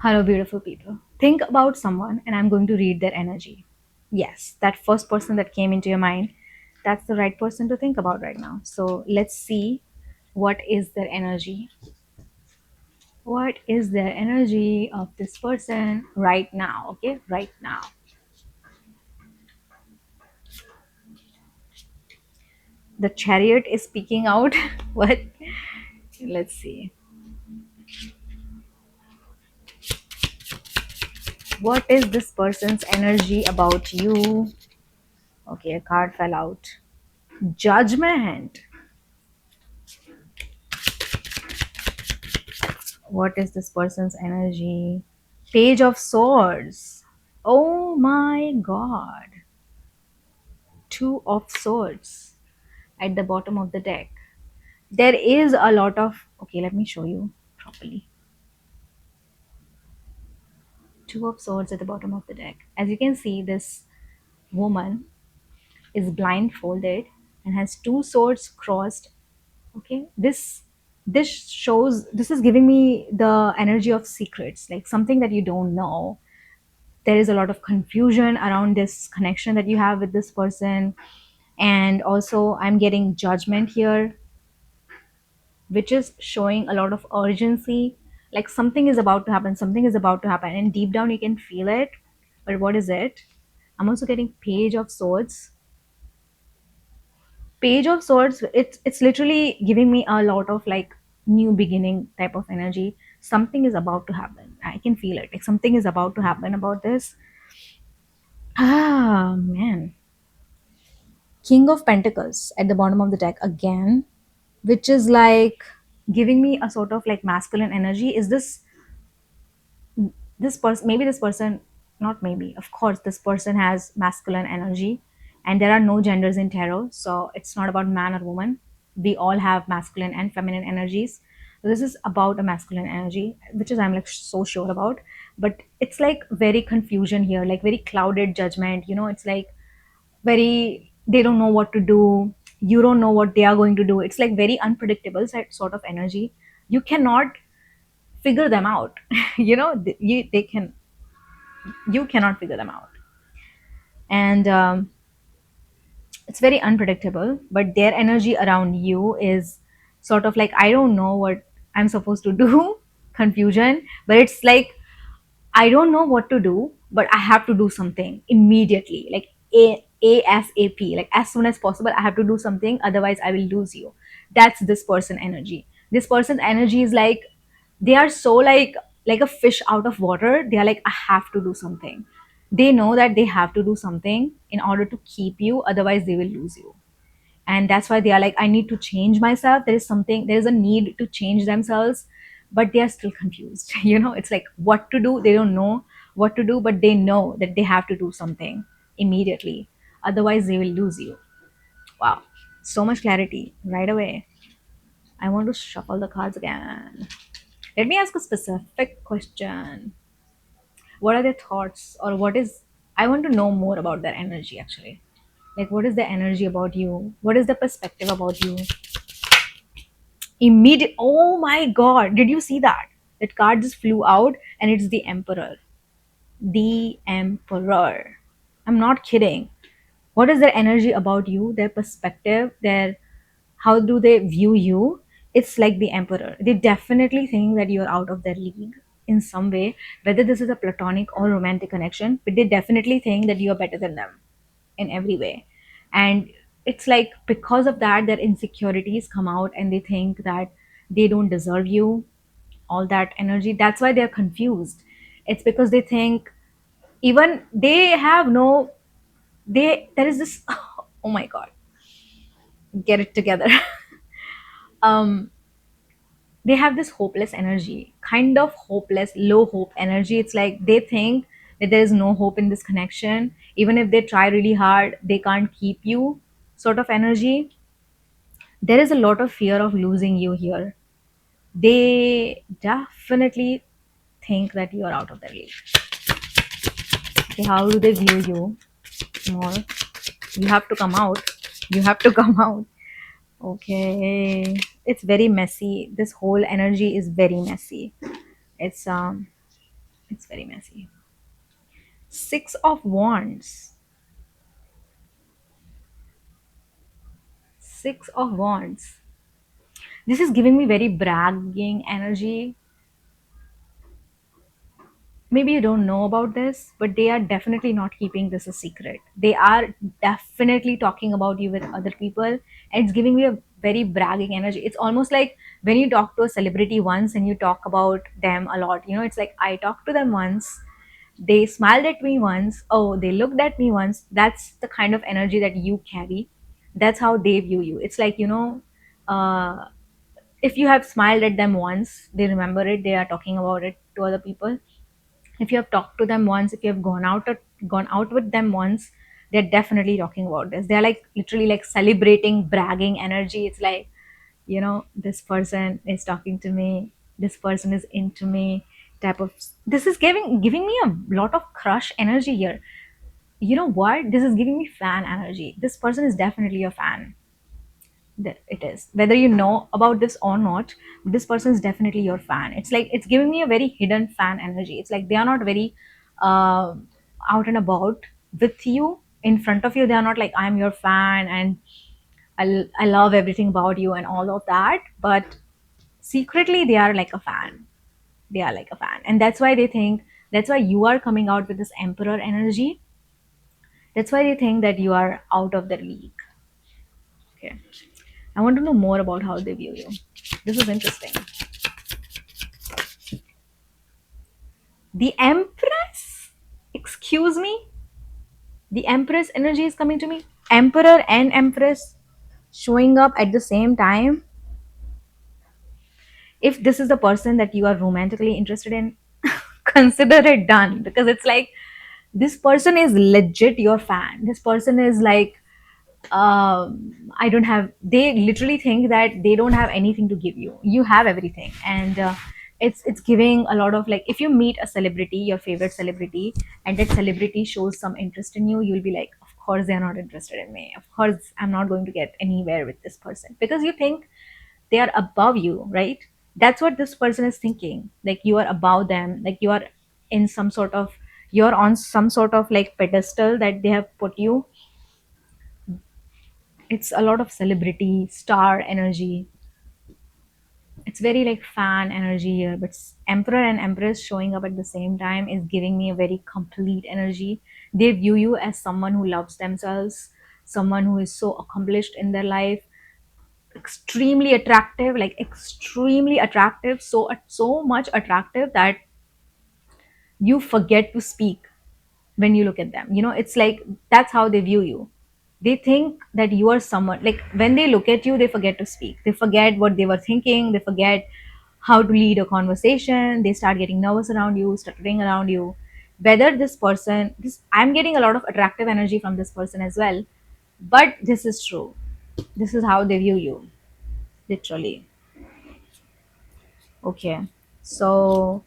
Hello, beautiful people. Think about someone, and I'm going to read their energy. Yes, that first person that came into your mind, that's the right person to think about right now. So let's see what is their energy. What is their energy of this person right now? Okay, right now. The chariot is speaking out. What? Let's see. What is this person's energy about you? Okay, a card fell out. Judgment. What is this person's energy? Page of Swords. Oh my god. Two of Swords at the bottom of the deck. There is a lot of. Okay, let me show you properly. Two of Swords at the bottom of the deck. As you can see, this woman is blindfolded and has two swords crossed. Okay, this shows, this is giving me the energy of secrets, like something that you don't know. There is a lot of confusion around this connection that you have with this person. And also I'm getting judgment here, which is showing a lot of urgency, like something is about to happen, something is about to happen, and deep down you can feel it. But what is it? I'm also getting Page of Swords. Page of Swords, it's literally giving me a lot of like new beginning type of energy. Something is about to happen, I can feel it, like something is about to happen about this. Ah man. King of Pentacles at the bottom of the deck again, which is like giving me a sort of like masculine energy. Is this person, maybe this person, not maybe, of course, this person has masculine energy, and there are no genders in tarot, so it's not about man or woman. We all have masculine and feminine energies. So this is about a masculine energy, which is I'm like so sure about. But it's like very confusion here, like very clouded judgment. It's like very, they don't know what to do, you don't know what they are going to do. It's like very unpredictable sort of energy. You cannot figure them out. They can, you cannot figure them out. And it's very unpredictable, but their energy around you is sort of like, I don't know what I'm supposed to do. Confusion. But it's like, I don't know what to do, but I have to do something immediately, like ASAP, like as soon as possible. I have to do something, otherwise I will lose you. That's this person energy. This person's energy is like, they are so like a fish out of water. They are like, I have to do something. They know that they have to do something in order to keep you, otherwise they will lose you. And that's why they are like, I need to change myself. There is something, there is a need to change themselves, but they are still confused. It's like what to do, they don't know what to do, but they know that they have to do something immediately, otherwise they will lose you. Wow, so much clarity right away. I want to shuffle the cards again. Let me ask a specific question. What are their thoughts, or what is, I want to know more about their energy actually. Like, what is the energy about you, what is the perspective about you? Immediate, oh my god, did you see that? That card just flew out, and it's the Emperor. The Emperor. I'm not kidding. What is their energy about you, their perspective, their, how do they view you? It's like the Emperor. They definitely think that you're out of their league in some way, whether this is a platonic or romantic connection, but they definitely think that you're better than them in every way. And it's like, because of that, their insecurities come out, and they think that they don't deserve you, all that energy. That's why they're confused. It's because they think, even they have no, they, there is this oh my god, get it together. um they have this hopeless energy, kind of hopeless, low hope energy. It's like they think that there is no hope in this connection. Even if they try really hard, they can't keep you, sort of energy. There is a lot of fear of losing you here. They definitely think that you are out of their league. Okay, how do they view you more? You have to come out. You have to come out. Okay. It's very messy. This whole energy is very messy. It's It's very messy. Six of Wands. Six of Wands. This is giving me very bragging energy. Maybe you don't know about this, but they are definitely not keeping this a secret. They are definitely talking about you with other people, and it's giving me a very bragging energy. It's almost like when you talk to a celebrity once and you talk about them a lot. It's like I talked to them once, they smiled at me once, oh, they looked at me once. That's the kind of energy that you carry. That's how they view you. It's like, uh, if you have smiled at them once, they remember it, they are talking about it to other people. If you have talked to them once, if you have gone out with them once, they're definitely talking about this. They're like literally like celebrating, bragging energy. It's like, this person is talking to me, this person is into me, type of. This is giving me a lot of crush energy here. You know what, this is giving me fan energy. This person is definitely a fan. That it is, whether you know about this or not, this person is definitely your fan. It's like it's giving me a very hidden fan energy. It's like they are not very uh, out and about with you, in front of you. They are not like, I'm your fan and I love everything about you and all of that, but secretly they are like a fan. They are like a fan, and that's why they think, that's why you are coming out with this emperor energy. That's why they think that you are out of their league. Okay, I want to know more about how they view you. This is interesting. The Empress? Excuse me? The Empress energy is coming to me. Emperor and Empress showing up at the same time. If this is the person that you are romantically interested in, consider it done, because it's like this person is legit your fan. This person is like, I don't have, they literally think that they don't have anything to give you. You have everything. And it's giving a lot of, like, if you meet a celebrity, your favorite celebrity, and that celebrity shows some interest in you, you'll be like, of course they're not interested in me. Of course I'm not going to get anywhere with this person, because you think they are above you, right? That's what this person is thinking. Like you are above them, like you are in some sort of, you're on some sort of like pedestal that they have put you. It's a lot of celebrity star energy. It's very like fan energy here, but emperor and empress showing up at the same time is giving me a very complete energy. They view you as someone who loves themselves, someone who is so accomplished in their life, extremely attractive, like extremely attractive, so much attractive that you forget to speak when you look at them. It's like that's how they view you. They think that you are someone, like when they look at you, they forget to speak. They forget what they were thinking. They forget how to lead a conversation. They start getting nervous around you, stuttering around you. Whether this person, this, I'm getting a lot of attractive energy from this person as well. But this is true. This is how they view you, literally. Okay. So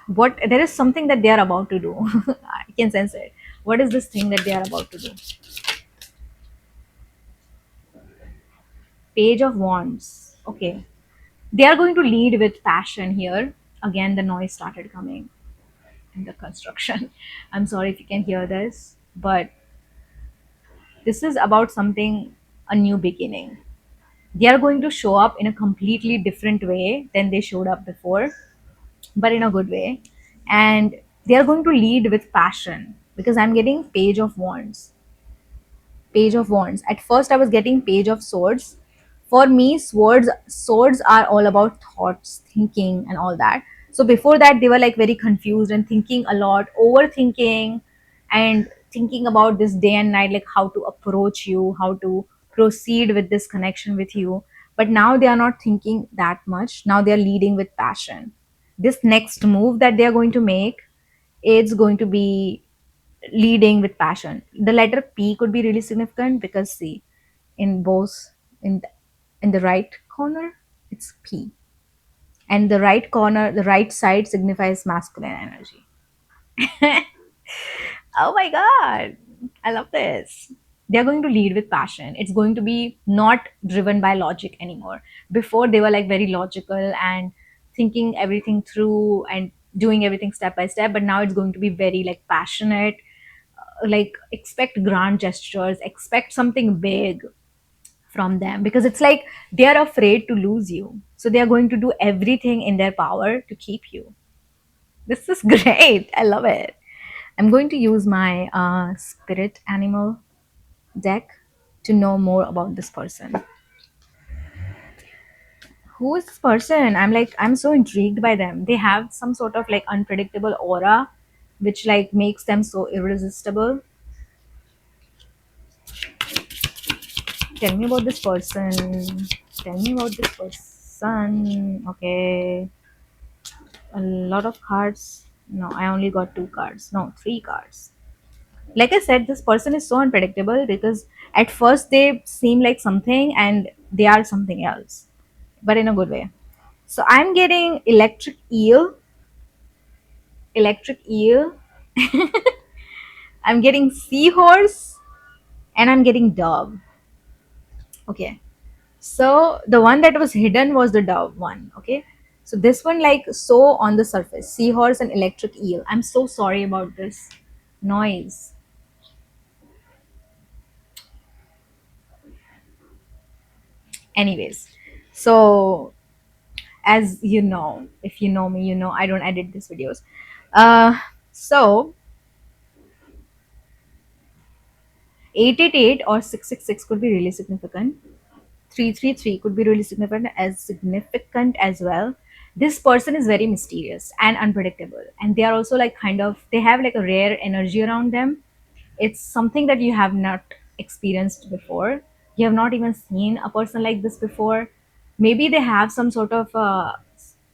what, there is something that they are about to do. I can sense it. What is this thing that they are about to do? Page of Wands. Okay. They are going to lead with passion here. Again, the noise started coming in the construction. I'm sorry if you can hear this, but this is about something, a new beginning. They are going to show up in a completely different way than they showed up before, but in a good way. And they are going to lead with passion, because I'm getting Page of Wands. Page of Wands. At first I was getting Page of Swords. For me, swords are all about thoughts, thinking and all that. So before that they were like very confused and thinking a lot, overthinking, and thinking about this day and night, like how to approach you, how to proceed with this connection with you. But now they are not thinking that much. Now they are leading with passion. This next move that they are going to make, it's going to be leading with passion. The letter P could be really significant, because see, in both, in the, in the right corner, it's P, and the right corner, the right side signifies masculine energy. Oh my god, I love this. They're going to lead with passion. It's going to be not driven by logic anymore. Before they were like very logical and thinking everything through, and doing everything step by step, but now it's going to be very like passionate. Like expect grand gestures, expect something big from them, because it's like they are afraid to lose you, so they are going to do everything in their power to keep you. This is great, I love it. I'm going to use my spirit animal deck to know more about this person. Who is this person? I'm so intrigued by them. They have some sort of like unpredictable aura, which like makes them so irresistible. Tell me about this person. Tell me about this person. Okay, a lot of cards. No, I only got two cards. No, three cards. Like I said, this person is so unpredictable because at first they seem like something and they are something else, but in a good way. So I'm getting electric eel, I'm getting seahorse, and I'm getting dove. Okay. So the one that was hidden was the dove one. Okay. So this one, like, so on the surface, seahorse and electric eel. I'm so sorry about this noise. Anyways, so as you know, if you know me, you know I don't edit these videos. So 888 or 666 could be really significant. 333 could be really significant as well. This person is very mysterious and unpredictable, and they are also like kind of, they have like a rare energy around them. It's something that you have not experienced before. You have not even seen a person like this before. Maybe they have some sort of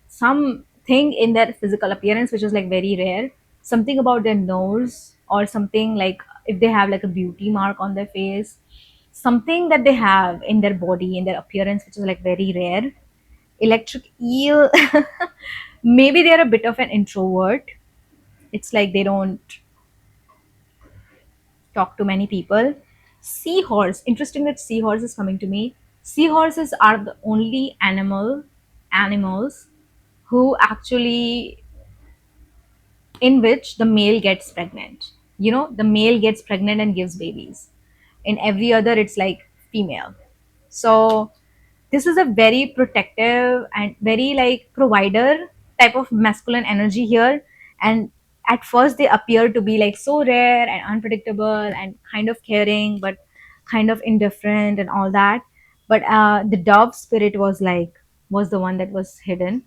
something in their physical appearance which is like very rare, something about their nose, or something like if they have like a beauty mark on their face, something that they have in their body, in their appearance, which is like very rare. Electric eel, maybe they're a bit of an introvert. It's like they don't talk to many people. Seahorse, interesting that seahorse is coming to me. Seahorses are the only animals who actually, in which the male gets pregnant. You know, the male gets pregnant and gives babies. In every other, it's like female. So this is a very protective and very like provider type of masculine energy here. And at first they appear to be like so rare and unpredictable and kind of caring, but kind of indifferent and all that. But the dove spirit was the one that was hidden.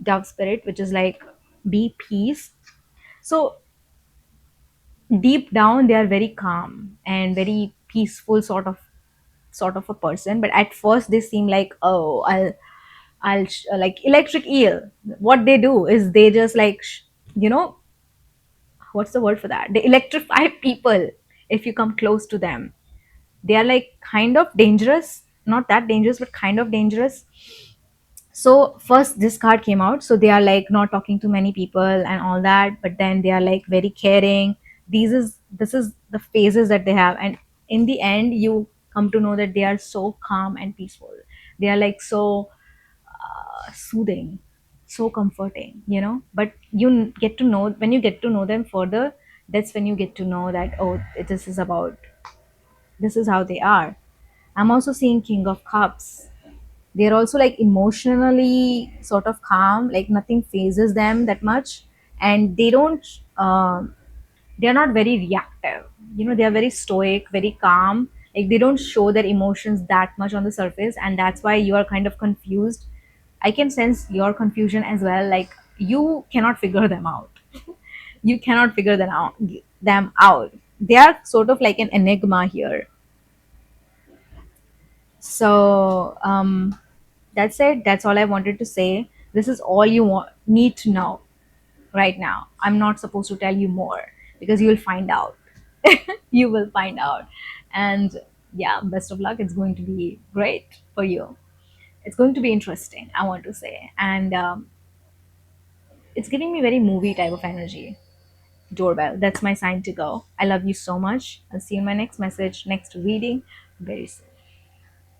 Dove spirit, which is like be peace. So deep down they are very calm and very peaceful sort of a person, but at first they seem like, oh, like electric eel. What they do is they just like you know, what's the word for that, they electrify people if you come close to them. They are like kind of dangerous, not that dangerous, but kind of dangerous. So first this card came out, so they are like not talking to many people and all that, but then they are like very caring. This is the phases that they have, and in the end you come to know that they are so calm and peaceful. They are like so soothing, so comforting, you know. But get to know, when you get to know them further, that's when you get to know that, oh, this is about, this is how they are. I'm also seeing King of Cups. They're also like emotionally sort of calm, like nothing phases them that much, and they don't they're not very reactive. You know, they are very stoic, very calm. Like they don't show their emotions that much on the surface, and that's why you are kind of confused. I can sense your confusion as well. Like you cannot figure them out. You cannot figure them out. They are sort of like an enigma here. So that's it. That's all I wanted to say. This is all you need to know right now. I'm not supposed to tell you more because you'll find out. You will find out. And yeah, best of luck. It's going to be great for you. It's going to be interesting, I want to say. And it's giving me very movie type of energy. Doorbell. That's my sign to go. I love you so much. I'll see you in my next message, next reading very soon.